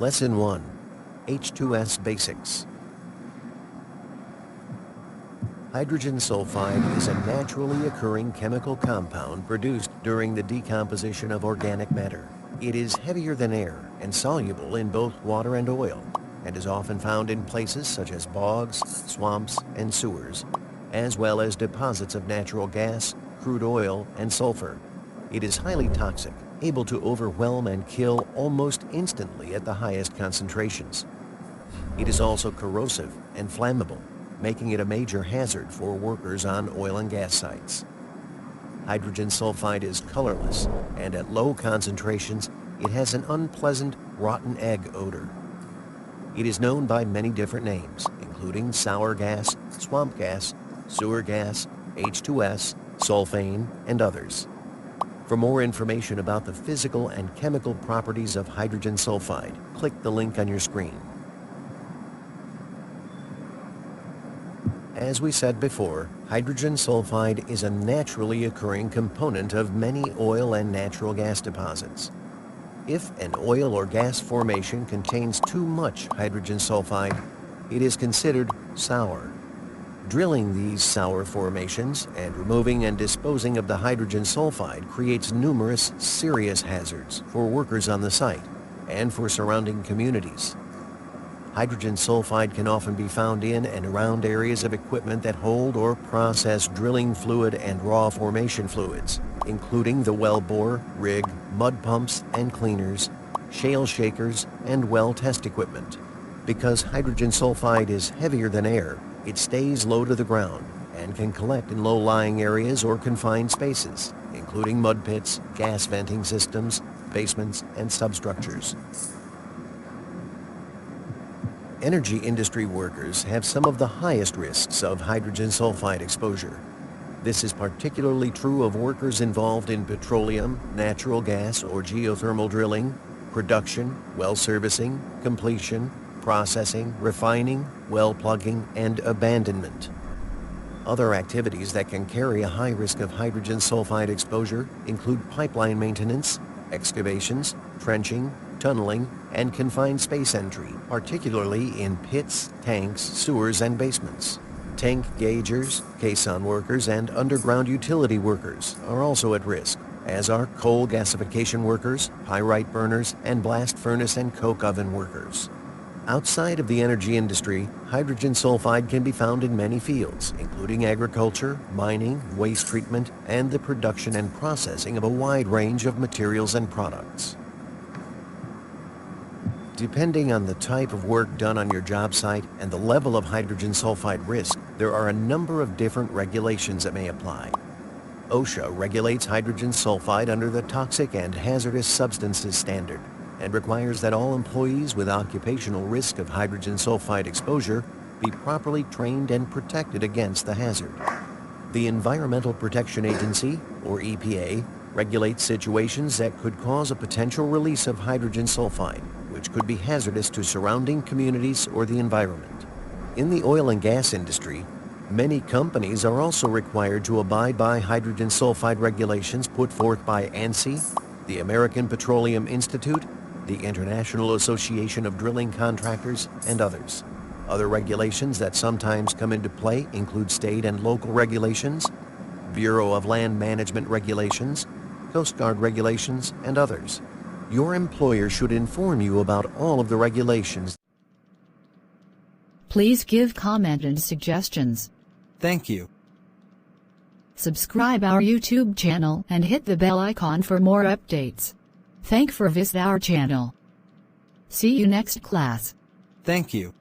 Lesson 1. H2S Basics. Hydrogen sulfide is a naturally occurring chemical compound produced during the decomposition of organic matter. It is heavier than air and soluble in both water and oil, and is often found in places such as bogs, swamps, and sewers, as well as deposits of natural gas, crude oil, and sulfur. It is highly toxic, able to overwhelm and kill almost instantly at the highest concentrations. It is also corrosive and flammable, making it a major hazard for workers on oil and gas sites. Hydrogen sulfide is colorless, and at low concentrations, it has an unpleasant, rotten egg odor. It is known by many different names, including sour gas, swamp gas, sewer gas, H2S, sulfane, and others. For more information about the physical and chemical properties of hydrogen sulfide, click the link on your screen. As we said before, hydrogen sulfide is a naturally occurring component of many oil and natural gas deposits. If an oil or gas formation contains too much hydrogen sulfide, it is considered sour. Drilling these sour formations and removing and disposing of the hydrogen sulfide creates numerous serious hazards for workers on the site and for surrounding communities. Hydrogen sulfide can often be found in and around areas of equipment that hold or process drilling fluid and raw formation fluids, including the well bore, rig, mud pumps and cleaners, shale shakers, and well test equipment. Because hydrogen sulfide is heavier than air, it stays low to the ground and can collect in low-lying areas or confined spaces, including mud pits, gas venting systems, basements, and substructures. Energy industry workers have some of the highest risks of hydrogen sulfide exposure. This is particularly true of workers involved in petroleum, natural gas, or geothermal drilling, production, well servicing, completion, processing, refining, well plugging, and abandonment. Other activities that can carry a high risk of hydrogen sulfide exposure include pipeline maintenance, excavations, trenching, tunneling, and confined space entry, particularly in pits, tanks, sewers, and basements. Tank gaugers, caisson workers, and underground utility workers are also at risk, as are coal gasification workers, pyrite burners, and blast furnace and coke oven workers. Outside of the energy industry, hydrogen sulfide can be found in many fields, including agriculture, mining, waste treatment, and the production and processing of a wide range of materials and products. Depending on the type of work done on your job site and the level of hydrogen sulfide risk, there are a number of different regulations that may apply. OSHA regulates hydrogen sulfide under the Toxic and Hazardous Substances Standard and requires that all employees with occupational risk of hydrogen sulfide exposure be properly trained and protected against the hazard. The Environmental Protection Agency, or EPA, regulates situations that could cause a potential release of hydrogen sulfide, which could be hazardous to surrounding communities or the environment. In the oil and gas industry, many companies are also required to abide by hydrogen sulfide regulations put forth by ANSI, the American Petroleum Institute, the International Association of Drilling Contractors, and others. Other regulations that sometimes come into play include state and local regulations, Bureau of Land Management regulations, Coast Guard regulations, and others. Your employer should inform you about all of the regulations. Please give comment and suggestions. Thank you. Subscribe our YouTube channel and hit the bell icon for more updates. Thank for visit our channel. See you next class. Thank you.